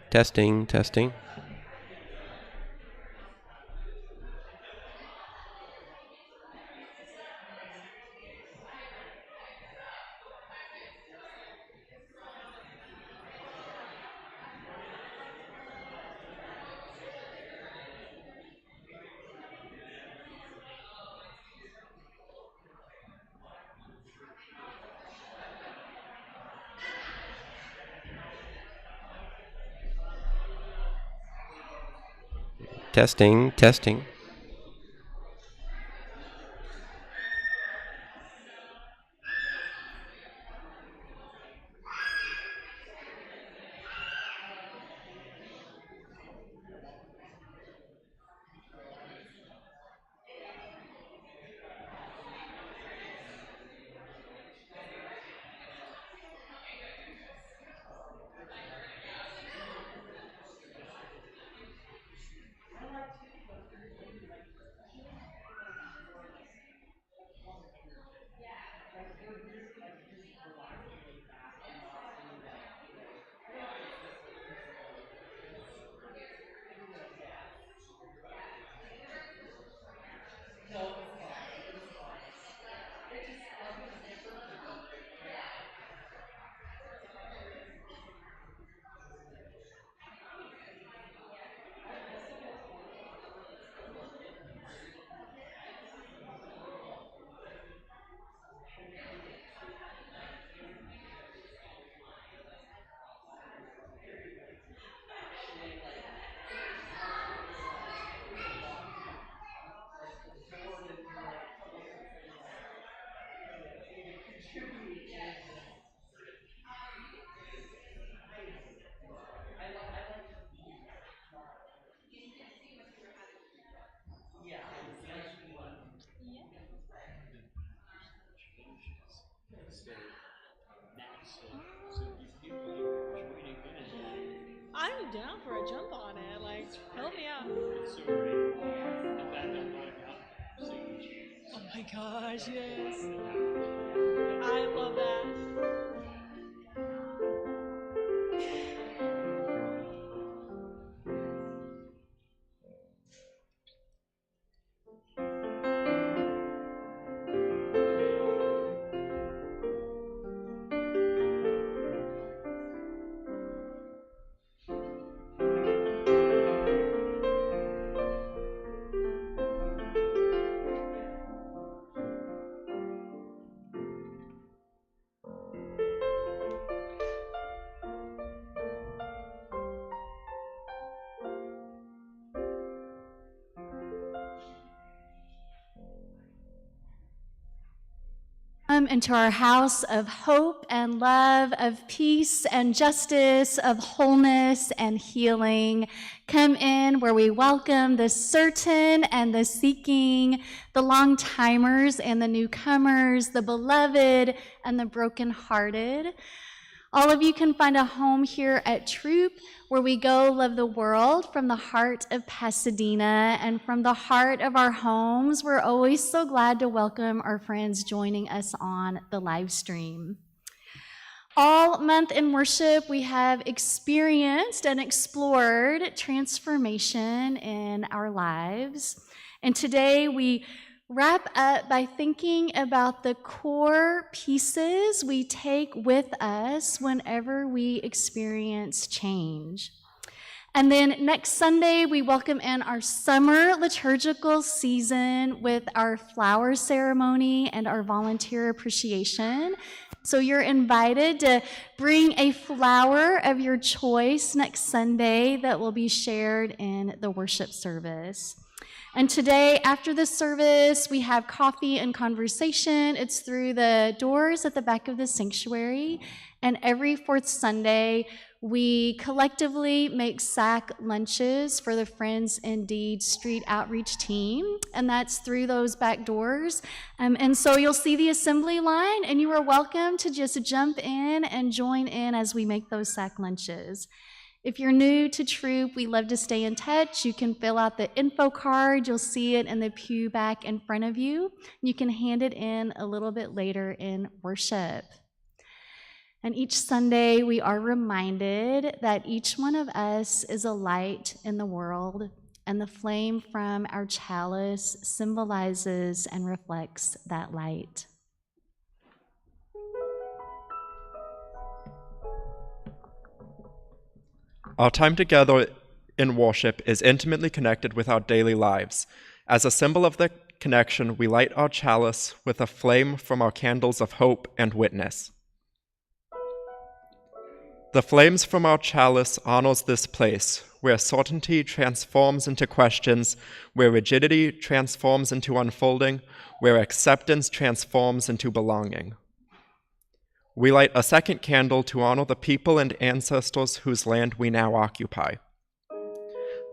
Testing, testing. Testing, testing. I'm down for a jump on it. Like, help me out. Oh my gosh, yes. I love that. Come into our house of hope and love, of peace and justice, of wholeness and healing. Come in where we welcome the certain and the seeking, the long-timers and the newcomers, the beloved and the brokenhearted. All of you can find a home here at Throop, where we go love the world from the heart of Pasadena and from the heart of our homes. We're always so glad to welcome our friends joining us on the live stream. All month in worship, we have experienced and explored transformation in our lives. And today we wrap up by thinking about the core pieces we take with us whenever we experience change. And then next Sunday, we welcome in our summer liturgical season with our flower ceremony and our volunteer appreciation. So you're invited to bring a flower of your choice next Sunday that will be shared in the worship service. And today, after the service, we have coffee and conversation. It's through the doors at the back of the sanctuary. And every fourth Sunday, we collectively make sack lunches for the Friends Indeed Street Outreach team, and that's through those back doors. And so you'll see the assembly line, and you are welcome to just jump in and join in as we make those sack lunches. If you're new to Throop, we love to stay in touch. You can fill out the info card. You'll see it in the pew back in front of you. You can hand it in a little bit later in worship. And each Sunday, we are reminded that each one of us is a light in the world, and the flame from our chalice symbolizes and reflects that light. Our time together in worship is intimately connected with our daily lives. As a symbol of the connection, we light our chalice with a flame from our candles of hope and witness. The flames from our chalice honors this place, where certainty transforms into questions, where rigidity transforms into unfolding, where acceptance transforms into belonging. We light a second candle to honor the people and ancestors whose land we now occupy.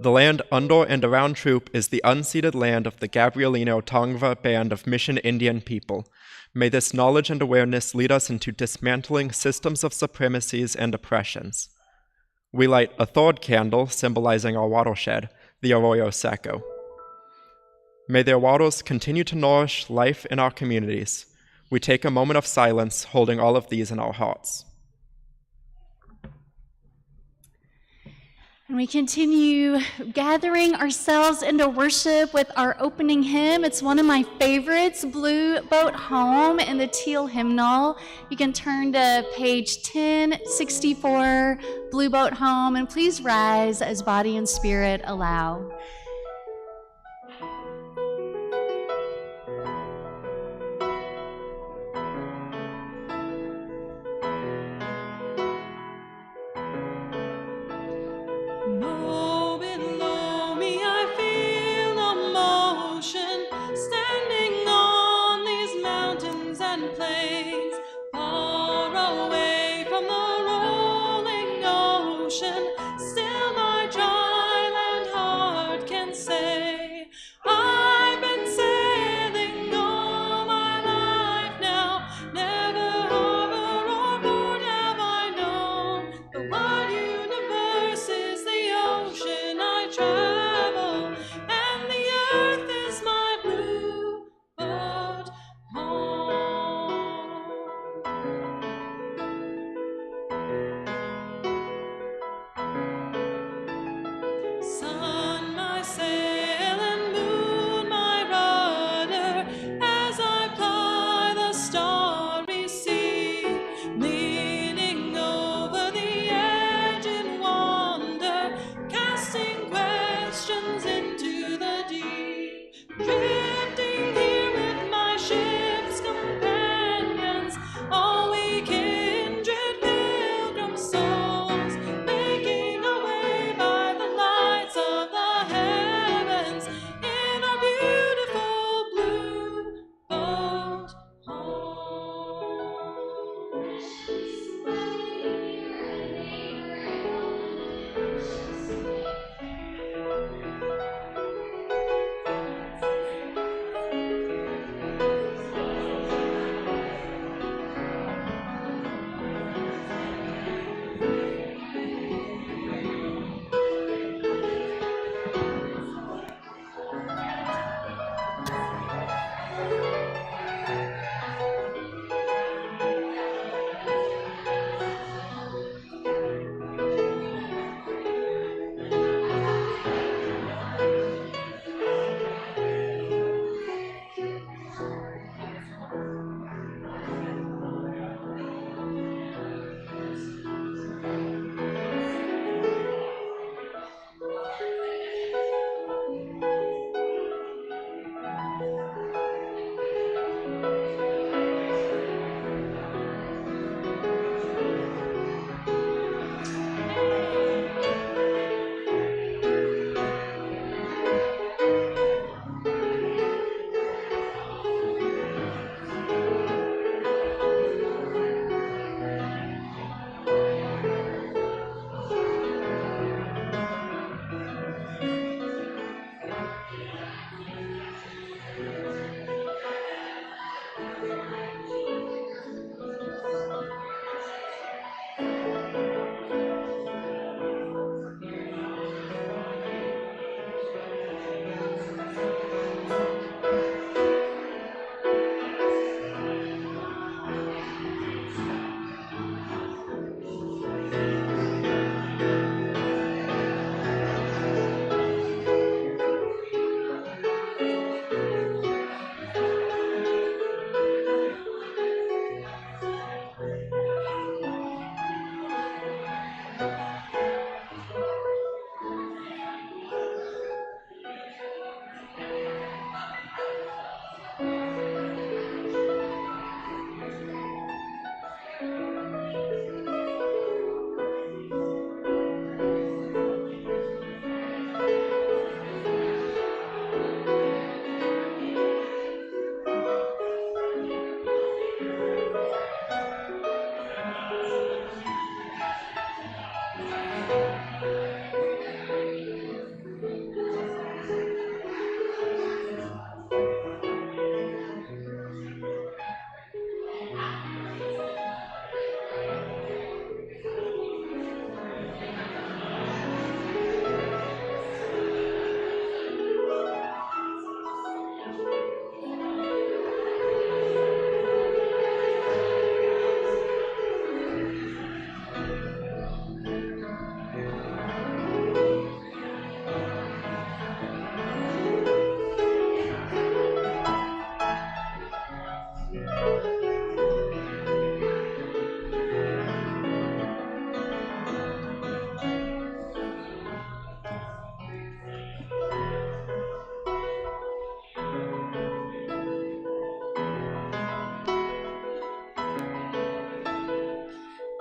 The land under and around Throop is the unceded land of the Gabrielino Tongva Band of Mission Indian people. May this knowledge and awareness lead us into dismantling systems of supremacies and oppressions. We light a third candle, symbolizing our watershed, the Arroyo Seco. May their waters continue to nourish life in our communities. We take a moment of silence, holding all of these in our hearts. And we continue gathering ourselves into worship with our opening hymn. It's one of my favorites, Blue Boat Home in the Teal Hymnal. You can turn to page 1064, Blue Boat Home, and please rise as body and spirit allow. No, below me I feel no motion, standing on these mountains and plains, far away from the rolling ocean. Still my dry land heart can say, I've been sailing all my life now, never harbor or port have I known. The wide universe is the ocean I travel, and the earth is my blue boat home. Sun, my sail, and moon, my rudder, as I ply the starry sea, leaning over the edge in wonder, casting questions into the deep, drifting here with my ship's companions, all we kindred pilgrim souls, making our way by the lights of the heavens in our beautiful blue boat home.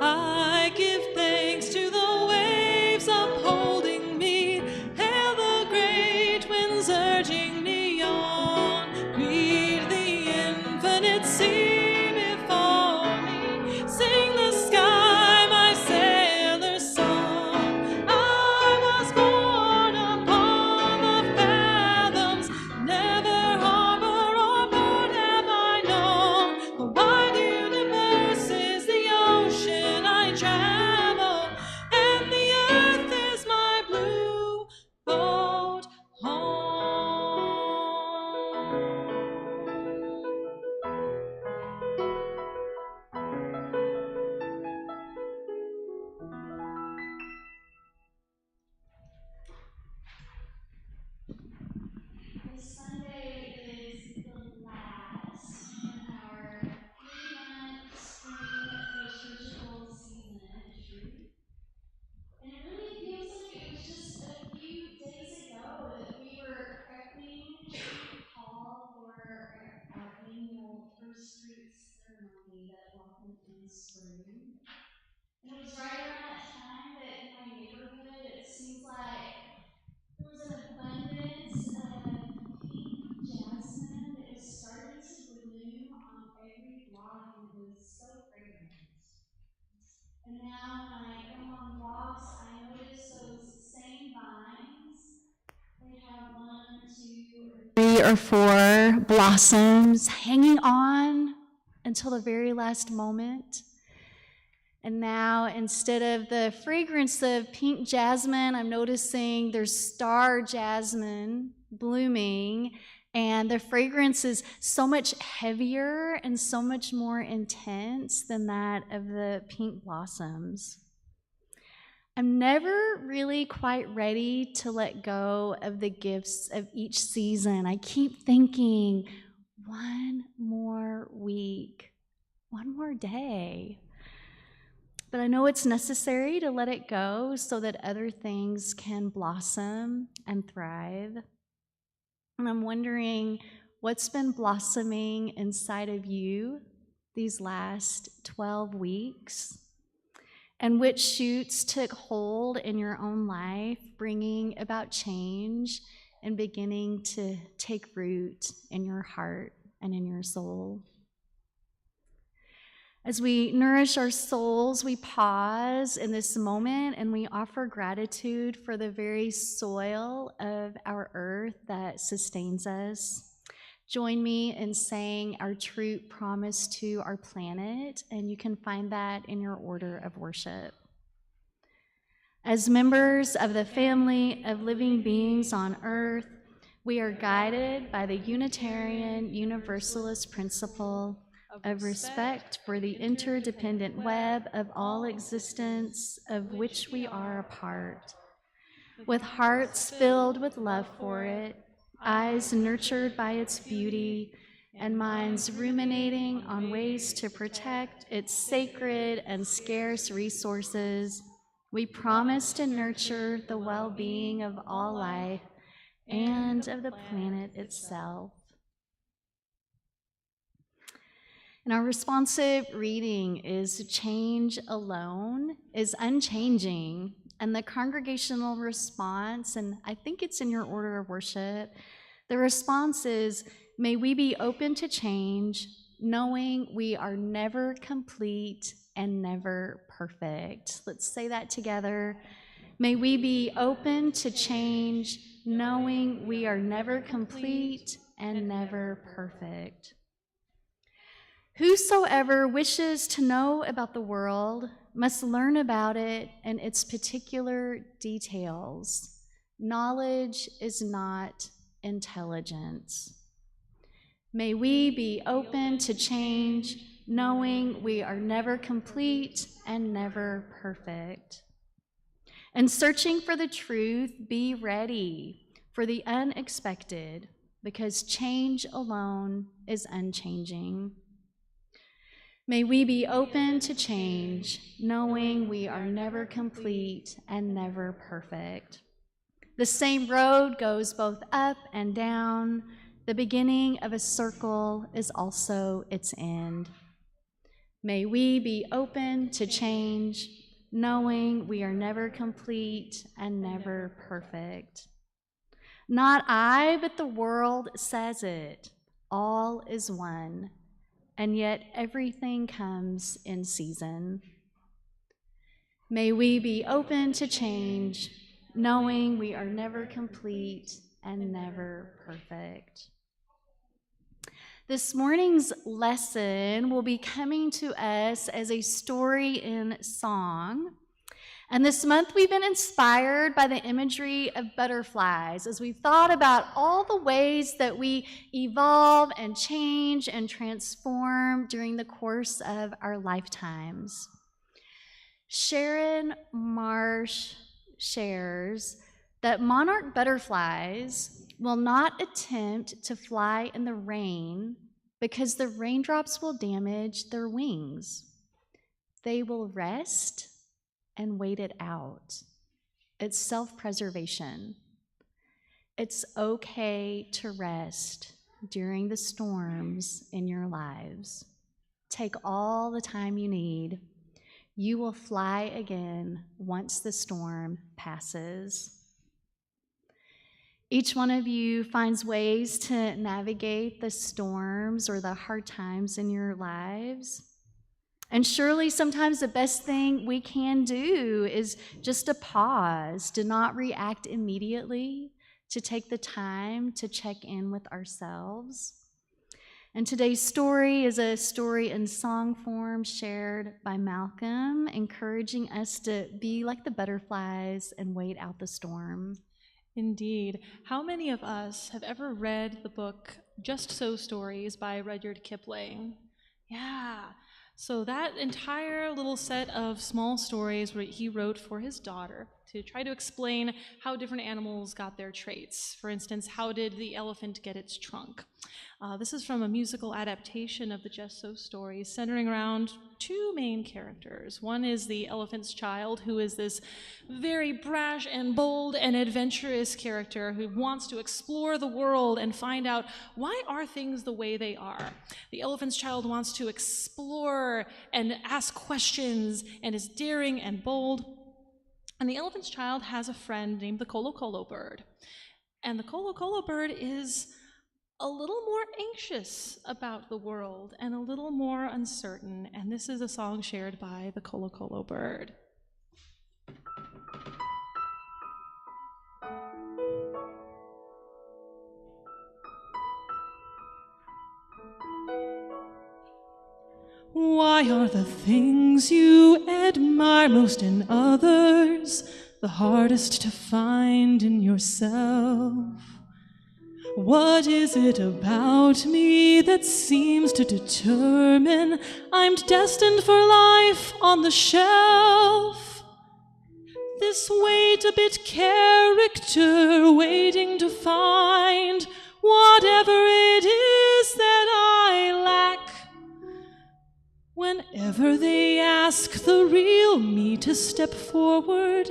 I give thanks to the waves upholding me. Hail the great winds urging me on. Read the infinite sea before me. Sing the sky my sailor's song. I was born upon the fathoms. Never harbor or port have I known. The wide universe is the ocean I travel, and the earth is my blue boat home. This Sunday is the last in our 3-month spring liturgical season at Throop. And it really feels like it was just a few days ago that we were prepping to call for our annual first fruits ceremony that welcomed in spring. And it was right around that time that in my neighborhood it seems like there was an abundance of pink jasmine that was starting to bloom on every block, and it was so fragrant. And now when I go on walks, I notice those same vines. They have 1, 2, 3, or 4 blossoms hanging on until the very last moment. And now, instead of the fragrance of pink jasmine, I'm noticing there's star jasmine blooming, and the fragrance is so much heavier and so much more intense than that of the pink blossoms. I'm never really quite ready to let go of the gifts of each season. I keep thinking, one more week, one more day. But I know it's necessary to let it go so that other things can blossom and thrive. And I'm wondering what's been blossoming inside of you these last 12 weeks, and which shoots took hold in your own life, bringing about change and beginning to take root in your heart and in your soul. As we nourish our souls, we pause in this moment and we offer gratitude for the very soil of our earth that sustains us. Join me in saying our Throop promise to our planet, and you can find that in your order of worship. As members of the family of living beings on earth, we are guided by the Unitarian Universalist principle of respect for the interdependent web of all existence of which we are a part. With hearts filled with love for it, eyes nurtured by its beauty, and minds ruminating on ways to protect its sacred and scarce resources, we promise to nurture the well-being of all life and of the planet itself. And our responsive reading is change alone is unchanging. And the congregational response, and I think it's in your order of worship, the response is, may we be open to change, knowing we are never complete and never perfect. Let's say that together. May we be open to change, knowing we are never complete and never perfect. Whosoever wishes to know about the world must learn about it and its particular details. Knowledge is not intelligence. May we be open to change, knowing we are never complete and never perfect. And searching for the truth, be ready for the unexpected, because change alone is unchanging. May we be open to change, knowing we are never complete and never perfect. The same road goes both up and down. The beginning of a circle is also its end. May we be open to change, knowing we are never complete and never perfect. Not I, but the world says it. All is one, and yet everything comes in season. May we be open to change, knowing we are never complete and never perfect. This morning's lesson will be coming to us as a story in song. And this month we've been inspired by the imagery of butterflies as we've thought about all the ways that we evolve and change and transform during the course of our lifetimes. Sharon Marsh shares that monarch butterflies will not attempt to fly in the rain because the raindrops will damage their wings. They will rest and wait it out. It's self-preservation. It's okay to rest during the storms in your lives. Take all the time you need. You will fly again once the storm passes. Each one of you finds ways to navigate the storms or the hard times in your lives. And surely sometimes the best thing we can do is just to pause, to not react immediately, to take the time to check in with ourselves. And today's story is a story in song form shared by Malcolm, encouraging us to be like the butterflies and wait out the storm. Indeed. How many of us have ever read the book Just So Stories by Rudyard Kipling? Yeah. So that entire little set of small stories where he wrote for his daughter to try to explain how different animals got their traits. For instance, how did the elephant get its trunk? This is from a musical adaptation of the Just So Stories, centering around two main characters. One is the elephant's child, who is this very brash and bold and adventurous character who wants to explore the world and find out, why are things the way they are? The elephant's child wants to explore and ask questions and is daring and bold. And the elephant's child has a friend named the Colo bird. And the Colo bird is a little more anxious about the world and a little more uncertain. And this is a song shared by the Colo bird. Why are the things you admire most in others the hardest to find in yourself? What is it about me that seems to determine I'm destined for life on the shelf? This wait-a-bit character waiting to find whatever it is that I lack. Whenever they ask the real me to step forward,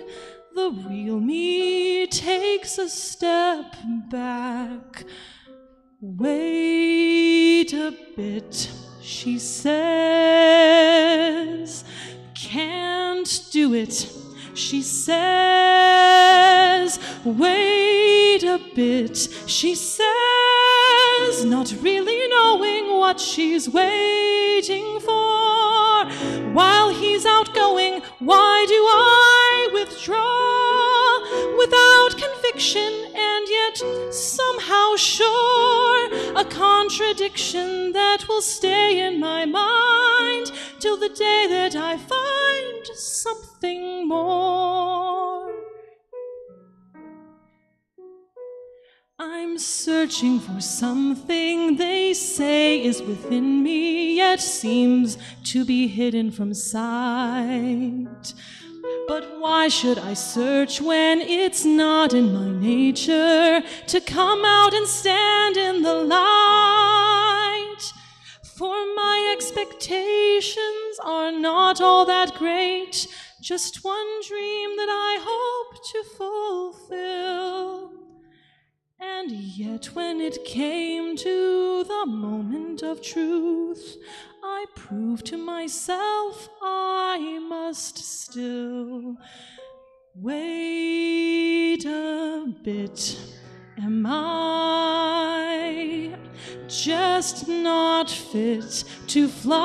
the real me takes a step back. Wait a bit, she says. Can't do it, she says. Wait a bit, she says, not really knowing what she's waiting for. While he's outgoing, why do I withdraw? Without conviction and yet somehow sure, a contradiction that will stay in my mind till the day that I find something more. I'm searching for something they say is within me, yet seems to be hidden from sight. But why should I search when it's not in my nature to come out and stand in the light? For my expectations are not all that great, just one dream that I hope to fulfill. And yet when it came to the moment of truth, I proved to myself I must still wait a bit. Am I just not fit to fly?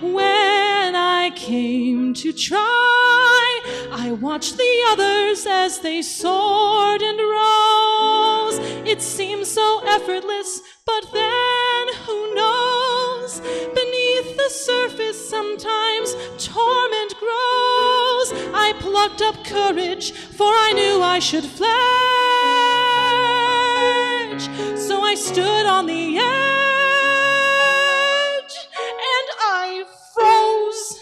When I came to try, I watched the others as they soared and rose. It seemed so effortless, but then who knows? Beneath the surface sometimes torment grows. I plucked up courage, for I knew I should fledge. So I stood on the edge, and I froze.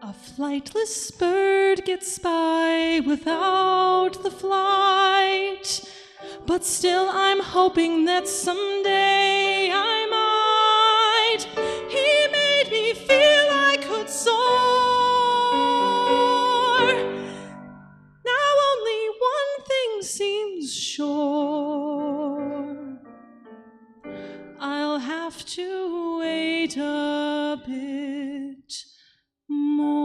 A flightless bird gets by without the flight, but still I'm hoping that someday I might. He made me feel I could soar. Now only one thing seems sure. I'll have to wait a bit more.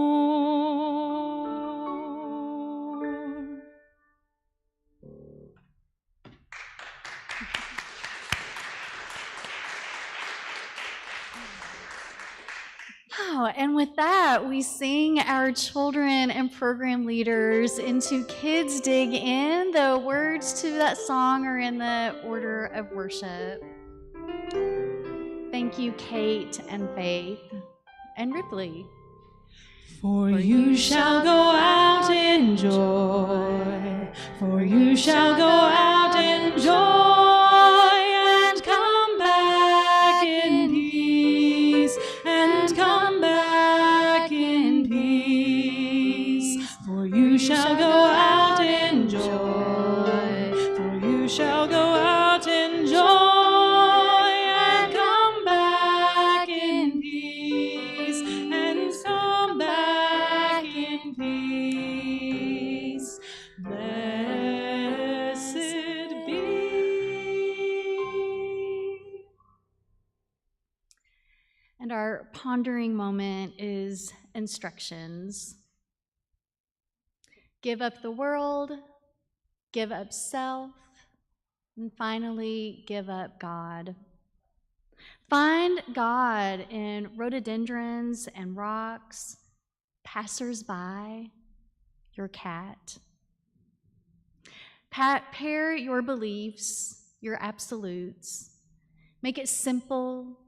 Wow, and with that, we sing our children and program leaders into Kids Dig In. The words to that song are in the order of worship. Thank you, Kate and Faith and Ripley. For you shall go out in joy, for you shall go out in joy, and come back in peace, and come back in peace. For you shall go out in joy, for you shall go out in joy. And our pondering moment is instructions. Give up the world, give up self, and finally give up God. Find God in rhododendrons and rocks, passers-by, your cat. Pair your beliefs, your absolutes. Make it simple.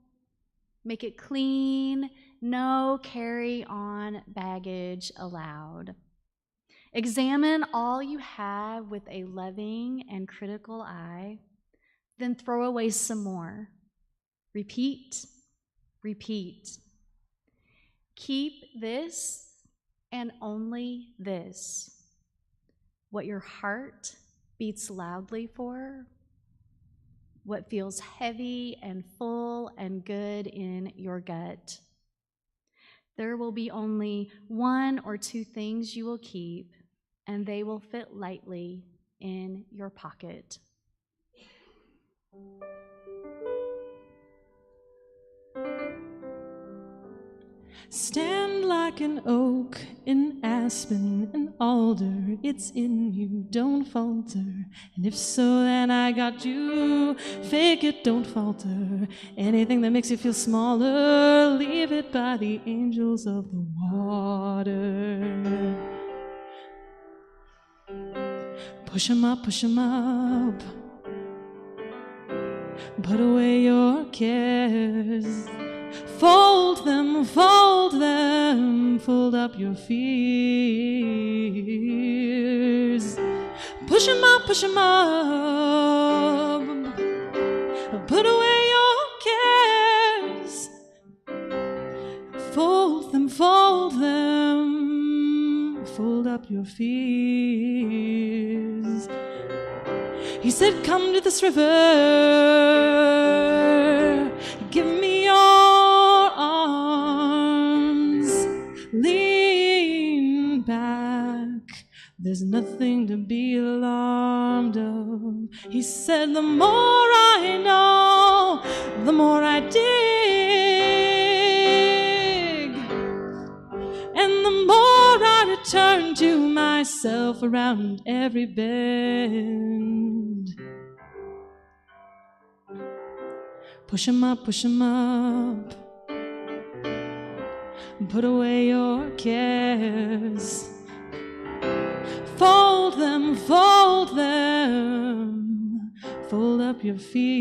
Make it clean, no carry-on baggage allowed. Examine all you have with a loving and critical eye, then throw away some more. Repeat, repeat. Keep this and only this. What your heart beats loudly for, what feels heavy and full and good in your gut. There will be only one or two things you will keep, and they will fit lightly in your pocket. Stand like an oak, an aspen, an alder. It's in you, don't falter. And if so, then I got you. Fake it, don't falter. Anything that makes you feel smaller, leave it by the angels of the water. Push 'em up, push 'em up. Put away your cares. Fold them, fold them, fold up your fears. Push 'em up, push 'em up. Put away your cares. Fold them, fold them. Fold up your fears. He said, come to this river. Give me your arms. Lean back. There's nothing to be alarmed of. He said, the more I know, the more I dig. And the more I return to myself around every bend. Push 'em up, push 'em up. Put away your cares. Fold them, fold them. Fold up your fears.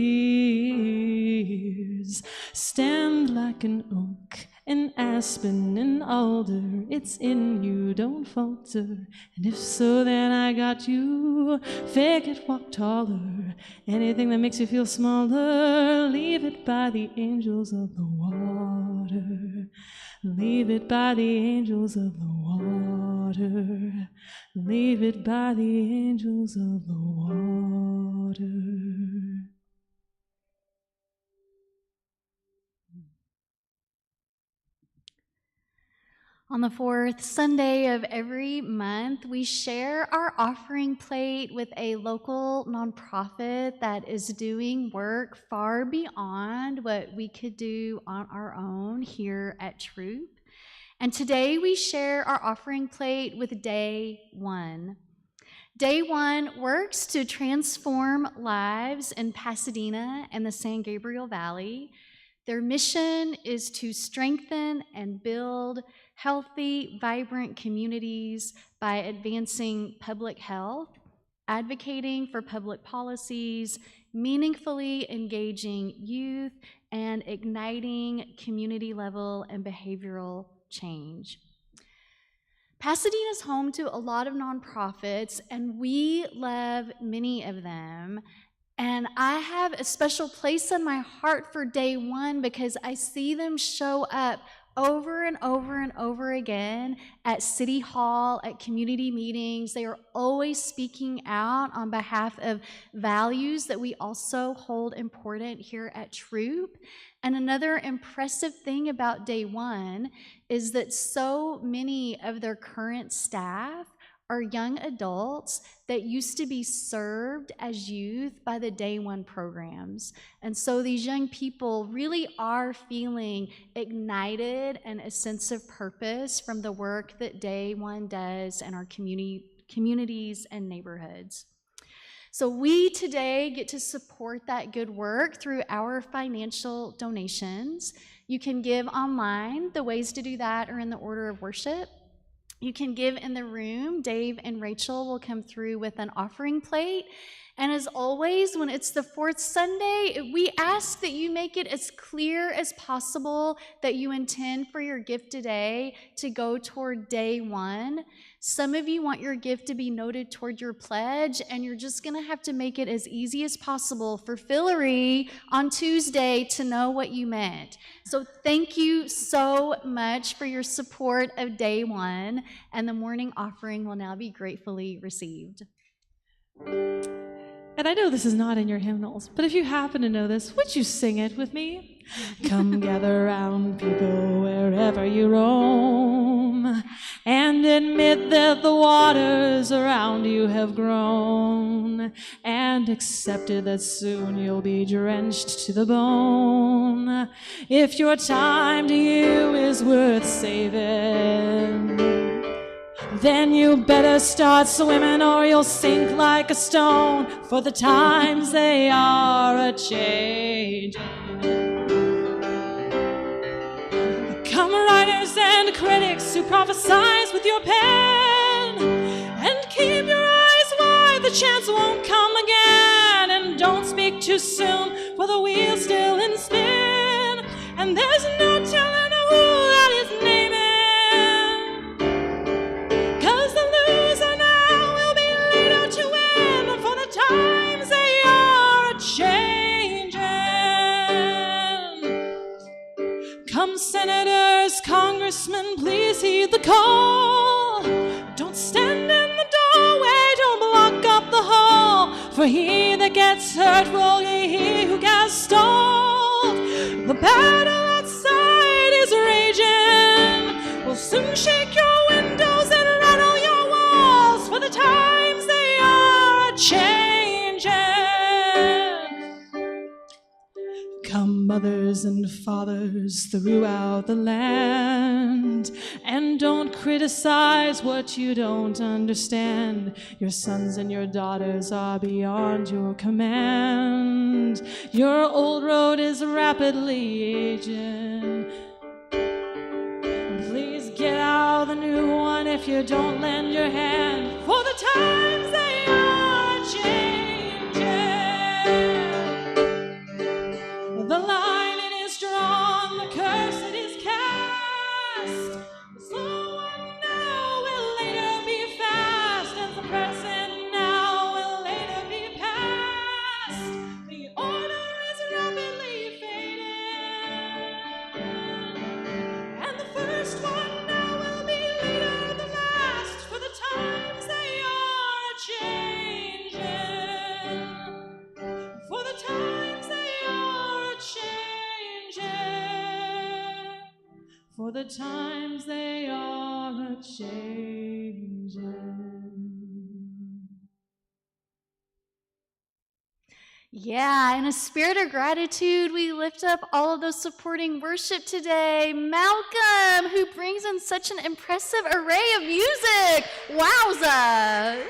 Stand like an oak, an aspen, an alder. It's in you, don't falter. And if so, then I got you. Fake it, walk taller. Anything that makes you feel smaller, leave it by the angels of the water. Leave it by the angels of the water. Leave it by the angels of the water. On the fourth Sunday of every month, we share our offering plate with a local nonprofit that is doing work far beyond what we could do on our own here at Throop. And today we share our offering plate with Day One. Day One works to transform lives in Pasadena and the San Gabriel Valley. Their mission is to strengthen and build healthy, vibrant communities by advancing public health, advocating for public policies, meaningfully engaging youth, and igniting community-level and behavioral change. Pasadena is home to a lot of nonprofits, and we love many of them. And I have a special place in my heart for Day One because I see them show up over and over and over again at City Hall, at community meetings. They are always speaking out on behalf of values that we also hold important here at Throop. And another impressive thing about Day One is that so many of their current staff are young adults that used to be served as youth by the Day One programs. And so these young people really are feeling ignited and a sense of purpose from the work that Day One does in our communities and neighborhoods. So we today get to support that good work through our financial donations. You can give online. The ways to do that are in the order of worship. You can give in the room. Dave and Rachel will come through with an offering plate. And as always, when it's the fourth Sunday, we ask that you make it as clear as possible that you intend for your gift today to go toward Day One. Some of you want your gift to be noted toward your pledge, and you're just going to have to make it as easy as possible for Fillery on Tuesday to know what you meant. So thank you so much for your support of Day One, and the morning offering will now be gratefully received. And I know this is not in your hymnals, but if you happen to know this, would you sing it with me? Come gather round, people, wherever you roam, and admit that the waters around you have grown, and accepted that soon you'll be drenched to the bone. If your time to you is worth saving, then you better start swimming or you'll sink like a stone, for the times they are a-changing. Come writers and critics who prophesize with your pen, and keep your eyes wide, the chance won't come again. And don't speak too soon, for the wheel's still in spin, and there's no telling who that is naming. congressman, please heed the call. Don't stand in the doorway, don't block up the hall. For he that gets hurt will be he who gets stalled. The battle outside is raging, will soon shake your windows and rattle your walls. For the times they are changing. Come, mothers and fathers throughout the land, and don't criticize what you don't understand. Your sons and your daughters are beyond your command. Your old road is rapidly aging. Please get out the new one if you don't lend your hand, for the times they are changing. The line it is drawn, the curse it is cast. The slow one now will later be fast, and the present now will later be past. The order is rapidly fading, and the first one now will be later the last, for the times they are changing. For the times they are changing. For the times they are changing. Yeah, in a spirit of gratitude, we lift up all of those supporting worship today. Malcolm, who brings in such an impressive array of music. Wowza!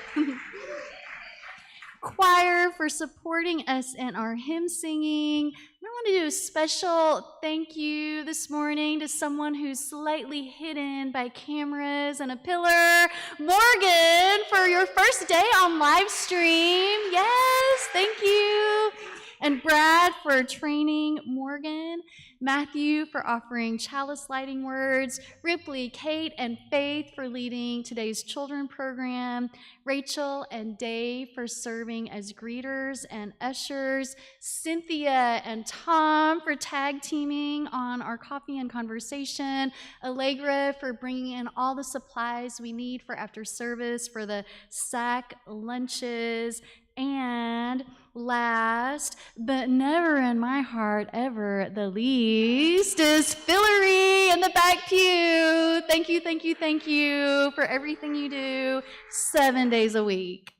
Choir for supporting us in our hymn singing. I want to do a special thank you this morning to someone who's slightly hidden by cameras and a pillar. Morgan, for your first day on live stream. Yes, thank you. And Brad for training Morgan. Matthew for offering chalice lighting words. Ripley, Kate, and Faith for leading today's children program. Rachel and Dave for serving as greeters and ushers. Cynthia and Tom for tag teaming on our coffee and conversation. Allegra for bringing in all the supplies we need for after service for the sack lunches. And last, but never in my heart ever the least, is Fillery in the back pew. Thank you, thank you, thank you for everything you do 7 days a week.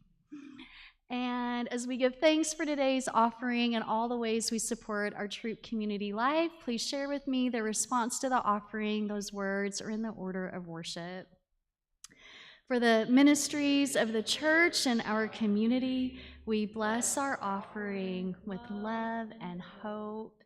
And as we give thanks for today's offering and all the ways we support our Throop community life, please share with me the response to the offering. Those words are in the order of worship. For the ministries of the church and our community, we bless our offering with love and hope.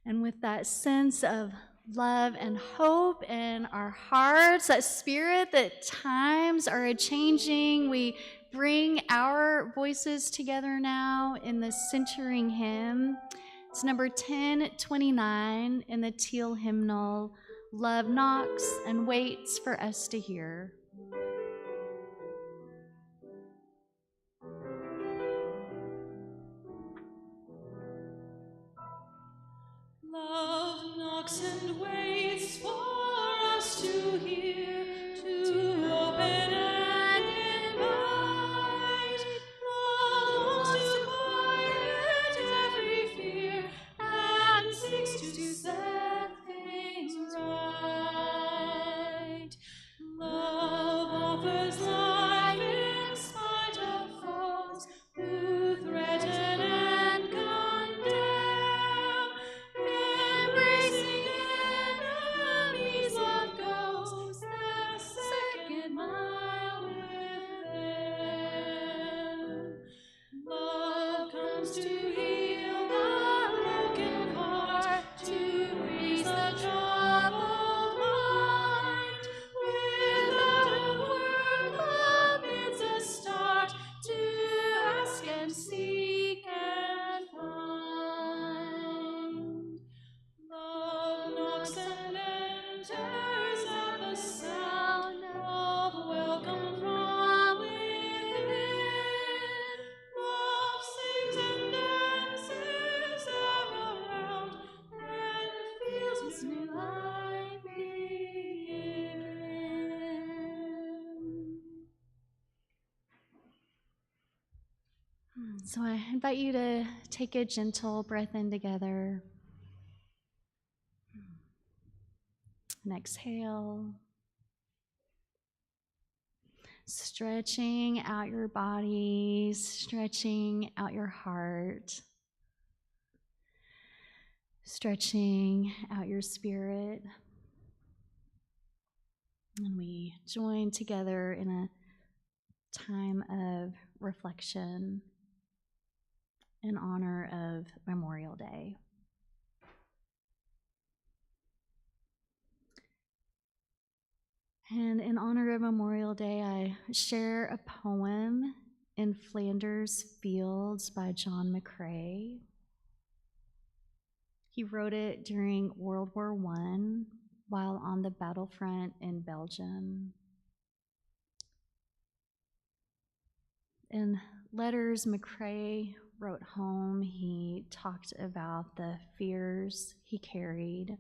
And with that sense of love and hope in our hearts, that spirit that times are a-changing, we bring our voices together now in the centering hymn. It's number 1029 in the teal hymnal, Love Knocks and Waits for Us to Hear. Love knocks and waits for us to hear, to open and invite. Love wants to quiet every fear and seeks to set things right. Love So I invite you to take a gentle breath in together. And exhale. Stretching out your body, stretching out your heart, stretching out your spirit. And we join together in a time of reflection in honor of Memorial Day. And in honor of Memorial Day, I share a poem in Flanders Fields by John McCrae. He wrote it during World War I while on the battlefront in Belgium. In letters McCrae wrote home, he talked about the fears he carried.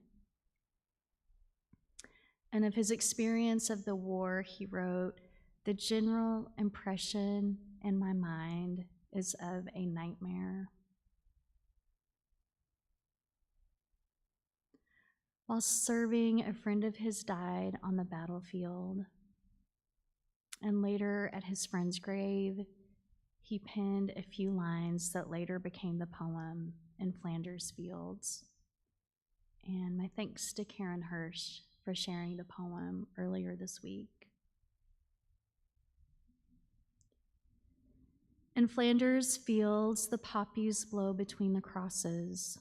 And of his experience of the war, he wrote, "The general impression in my mind is of a nightmare." While serving, a friend of his died on the battlefield. And later, at his friend's grave, he penned a few lines that later became the poem in Flanders Fields. And my thanks to Karen Hirsch for sharing the poem earlier this week. In Flanders Fields, the poppies blow between the crosses,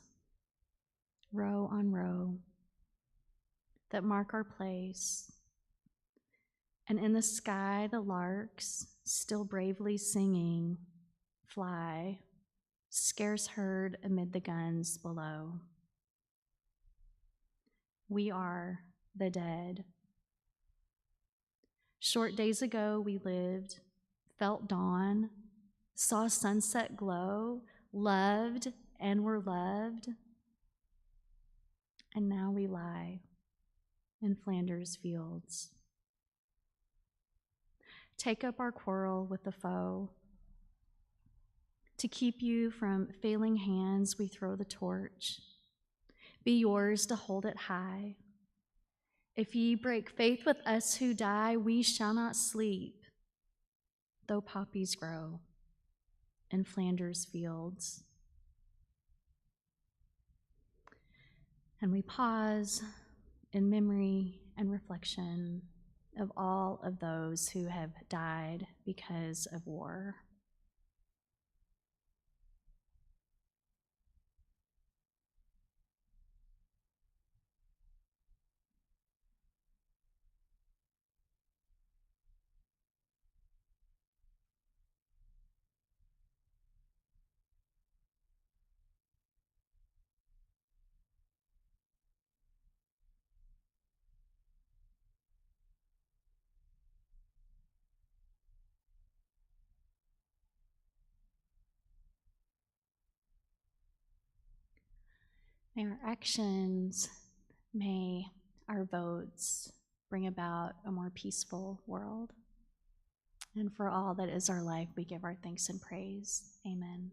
row on row, that mark our place. And in the sky, the larks, still bravely singing, fly, scarce heard amid the guns below. We are the dead. Short days ago, we lived, felt dawn, saw sunset glow, loved and were loved. And now we lie in Flanders Fields. Take up our quarrel with the foe. To keep you from failing hands, we throw the torch. Be yours to hold it high. If ye break faith with us who die, we shall not sleep, though poppies grow in Flanders Fields. And we pause in memory and reflection of all of those who have died because of war. May our actions, may our votes bring about a more peaceful world. And for all that is our life, we give our thanks and praise. Amen.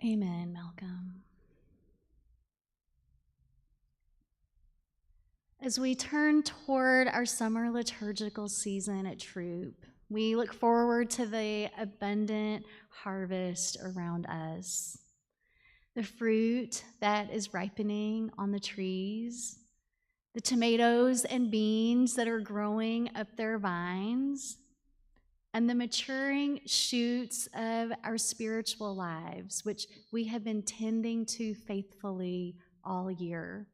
Amen, Malcolm. As we turn toward our summer liturgical season at Throop, we look forward to the abundant harvest around us. The fruit that is ripening on the trees, the tomatoes and beans that are growing up their vines, and the maturing shoots of our spiritual lives, which we have been tending to faithfully all year.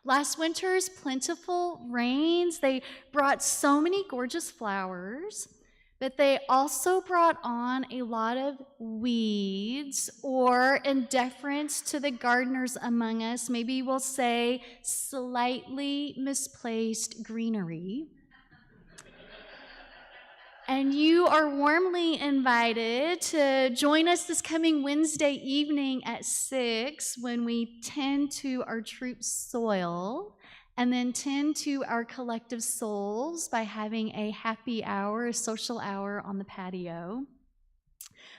Last winter's plentiful rains, they brought so many gorgeous flowers, but they also brought on a lot of weeds, or in deference to the gardeners among us, maybe we'll say slightly misplaced greenery. And you are warmly invited to join us this coming Wednesday evening at 6 when we tend to our Throop soil and then tend to our collective souls by having a happy hour, a social hour on the patio.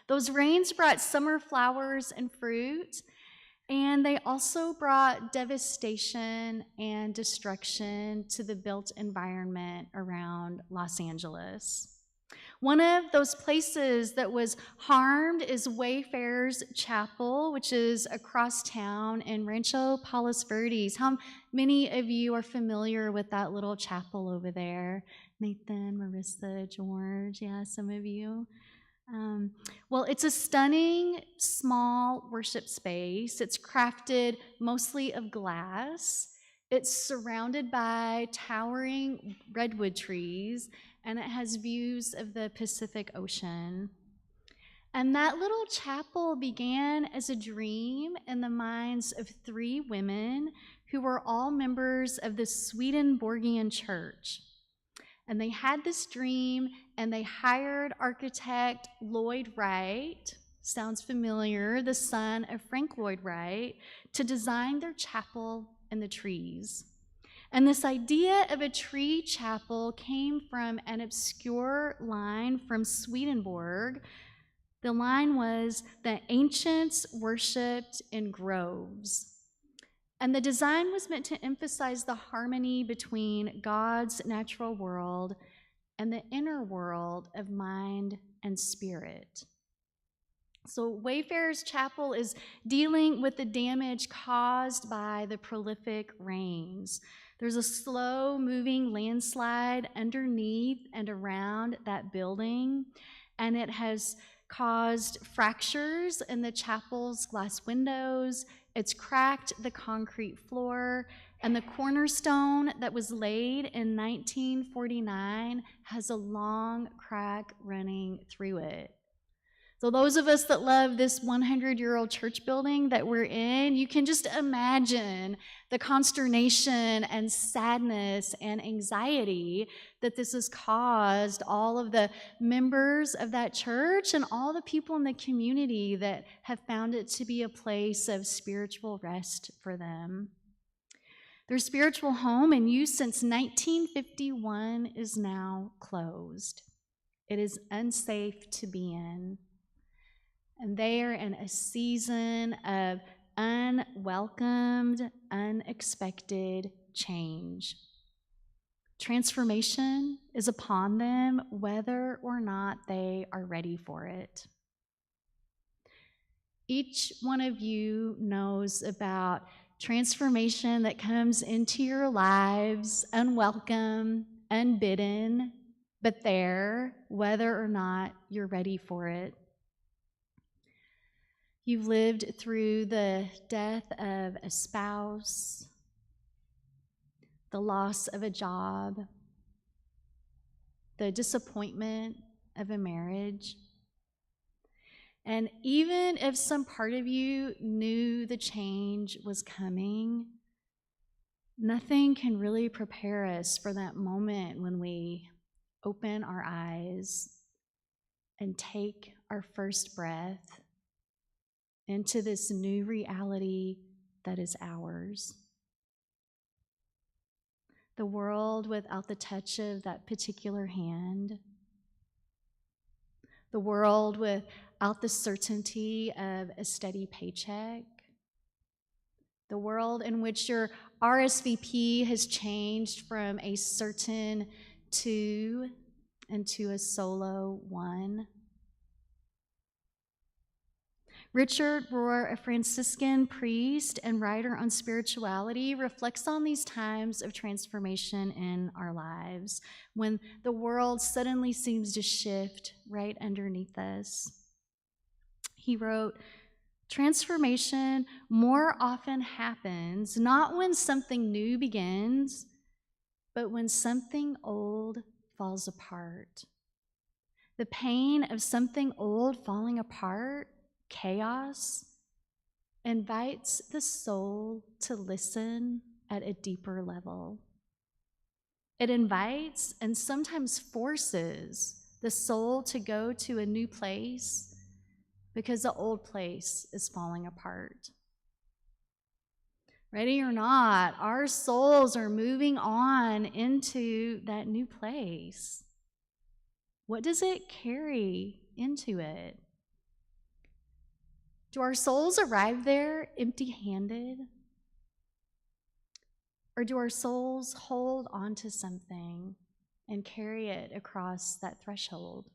Those rains brought summer flowers and fruit, and they also brought devastation and destruction to the built environment around Los Angeles. One of those places that was harmed is Wayfarer's Chapel, which is across town in Rancho Palos Verdes. How many of you are familiar with that little chapel over there? Nathan, Marissa, George, yeah, some of you. Well, it's a stunning, small worship space. It's crafted mostly of glass. It's surrounded by towering redwood trees, and it has views of the Pacific Ocean. And that little chapel began as a dream in the minds of 3 women who were all members of the Swedenborgian Church. And they had this dream, and they hired architect Lloyd Wright, sounds familiar, the son of Frank Lloyd Wright, to design their chapel in the trees. And this idea of a tree chapel came from an obscure line from Swedenborg. The line was that ancients worshipped in groves. And the design was meant to emphasize the harmony between God's natural world and the inner world of mind and spirit. So Wayfarer's Chapel is dealing with the damage caused by the prolific rains. There's a slow-moving landslide underneath and around that building, and it has caused fractures in the chapel's glass windows. It's cracked the concrete floor, and the cornerstone that was laid in 1949 has a long crack running through it. So those of us that love this 100-year-old church building that we're in, you can just imagine the consternation and sadness and anxiety that this has caused all of the members of that church and all the people in the community that have found it to be a place of spiritual rest for them. Their spiritual home in use since 1951 is now closed. It is unsafe to be in. And they are in a season of unwelcomed, unexpected change. Transformation is upon them, whether or not they are ready for it. Each one of you knows about transformation that comes into your lives, unwelcome, unbidden, but there, whether or not you're ready for it. You've lived through the death of a spouse, the loss of a job, the disappointment of a marriage. And even if some part of you knew the change was coming, nothing can really prepare us for that moment when we open our eyes and take our first breath into this new reality that is ours. The world without the touch of that particular hand. The world with without the certainty of a steady paycheck. The world in which your RSVP has changed from a certain two into a solo one. Richard Rohr, a Franciscan priest and writer on spirituality, reflects on these times of transformation in our lives when the world suddenly seems to shift right underneath us. He wrote, "Transformation more often happens not when something new begins, but when something old falls apart. The pain of something old falling apart, chaos, invites the soul to listen at a deeper level. It invites and sometimes forces the soul to go to a new place because the old place is falling apart. Ready or not, our souls are moving on into that new place. What does it carry into it? Do our souls arrive there empty-handed? Or do our souls hold on to something and carry it across that threshold?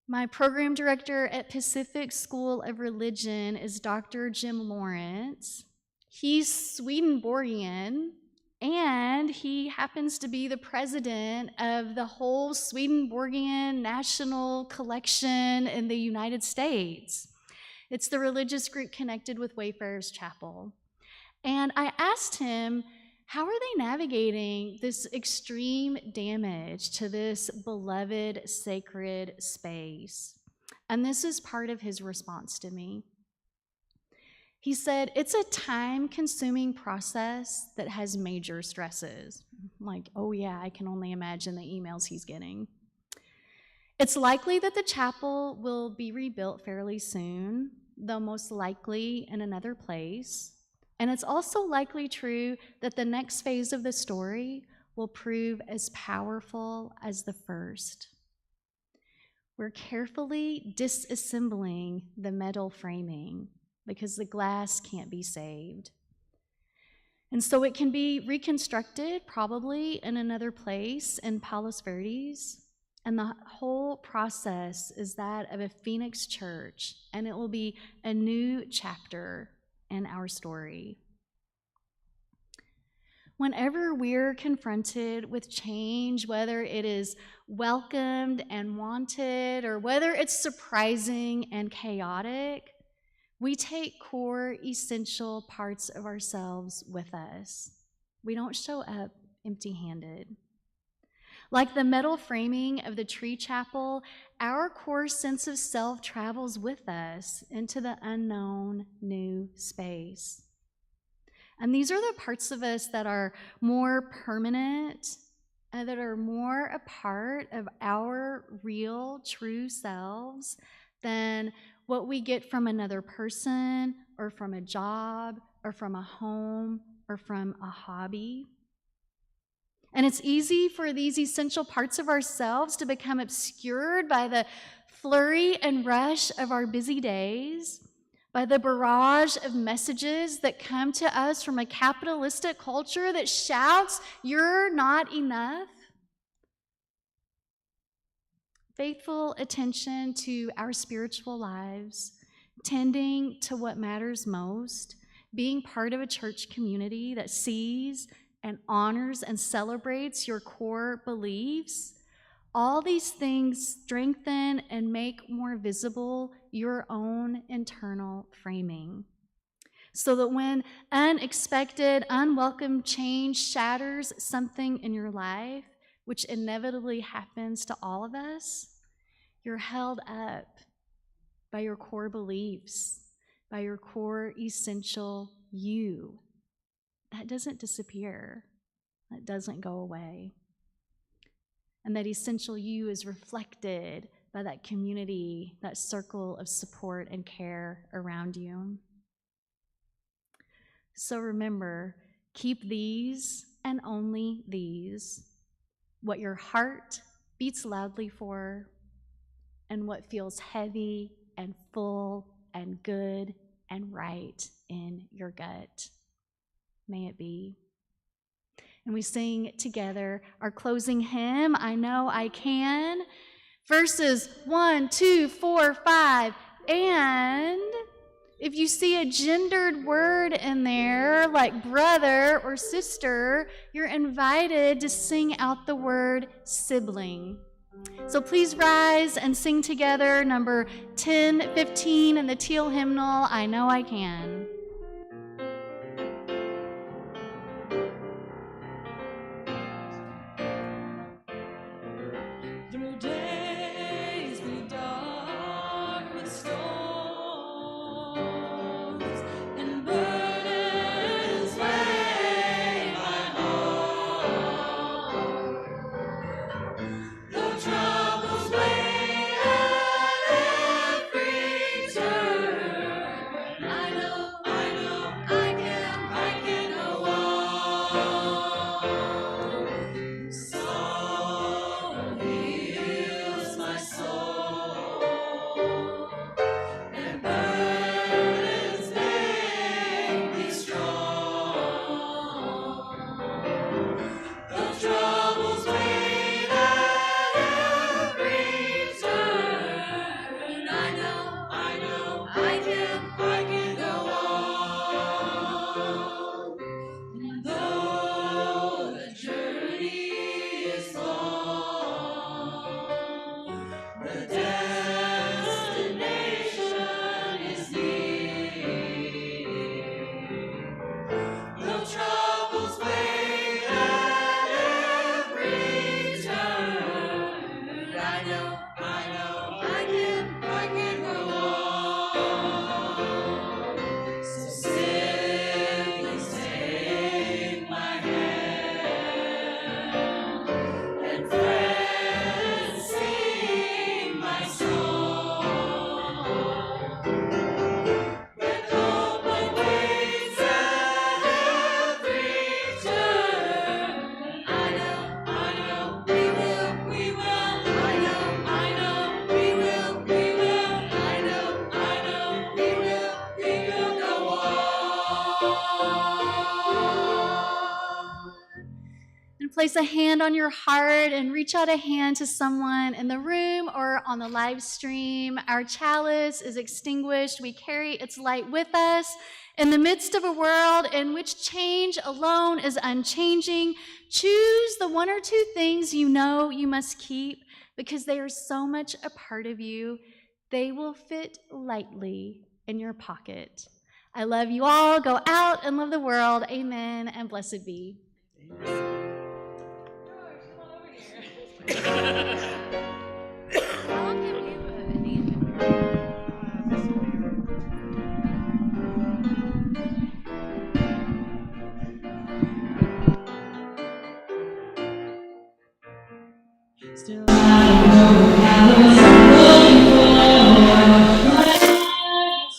My program director at Pacific School of Religion is Dr. Jim Lawrence. He's Swedenborgian, and he happens to be the president of the whole Swedenborgian National Collection in the United States. It's the religious group connected with Wayfarers Chapel. And I asked him, how are they navigating this extreme damage to this beloved sacred space? And this is part of his response to me. He said, it's a time-consuming process that has major stresses. I'm like, oh yeah, I can only imagine the emails he's getting. It's likely that the chapel will be rebuilt fairly soon, though most likely in another place. And it's also likely true that the next phase of the story will prove as powerful as the first. We're carefully disassembling the metal framing because the glass can't be saved. And so it can be reconstructed probably in another place in Palos Verdes. And the whole process is that of a Phoenix church, and it will be a new chapter in our story. Whenever we're confronted with change, whether it is welcomed and wanted, or whether it's surprising and chaotic, we take core, essential parts of ourselves with us. We don't show up empty-handed. Like the metal framing of the tree chapel, our core sense of self travels with us into the unknown new space. And these are the parts of us that are more permanent and that are more a part of our real, true selves than what we get from another person or from a job or from a home or from a hobby. And it's easy for these essential parts of ourselves to become obscured by the flurry and rush of our busy days, by the barrage of messages that come to us from a capitalistic culture that shouts, "You're not enough." Faithful attention to our spiritual lives, tending to what matters most, being part of a church community that sees and honors and celebrates your core beliefs, all these things strengthen and make more visible your own internal framing. So that when unexpected, unwelcome change shatters something in your life, which inevitably happens to all of us, you're held up by your core beliefs, by your core essential you. That doesn't disappear. That doesn't go away. And that essential you is reflected by that community, that circle of support and care around you. So remember, keep these and only these, what your heart beats loudly for, and what feels heavy and full and good and right in your gut. May it be. And we sing together our closing hymn, I Know I Can, verses 1, 2, 4, 5, and if you see a gendered word in there, like brother or sister, you're invited to sing out the word sibling. So please rise and sing together number 10, 15 in the teal hymnal, I Know I Can. Through days be dark with storms and burdens weigh my heart. Though troubles weigh at every turn, I know I can go on. Song heals my soul, and burdens make me strong. Though troubles weigh at every turn, I know I can go on. And though the journey is long, the destination is near. Though troubles weigh at every turn, I know I can go on. So siblings, take my hand, and friends, sing my song. When hope awaits at every turn, I know we will, I know we will, I know we will go on. And place a hand on your heart and reach out a hand to someone in the room or on the live stream. Our chalice is extinguished. We carry its light with us. In the midst of a world in which change alone is unchanging, choose the one or two things you know you must keep because they are so much a part of you. They will fit lightly in your pocket. I love you all. Go out and love the world. Amen and blessed be. I'll give you a name. Still I know I was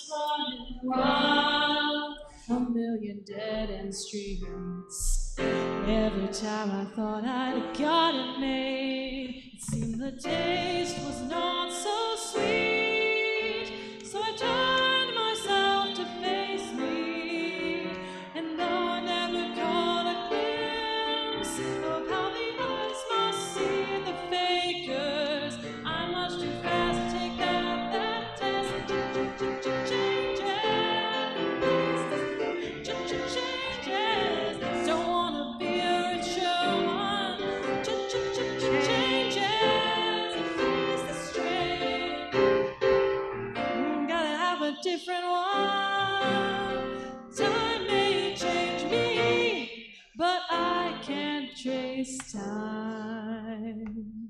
looking for wild, a million dead-end streets. Every time I thought I'd got it made, it seemed the taste was not so sweet. So I turned myself to face me, and though I never caught a glimpse of how the others must see the fakers, I'm much too fast to take that test. Changes. Don't wanna be a richer one. Changes. Face the strain. Gotta have a different one. Time may change me, but I can't trace time.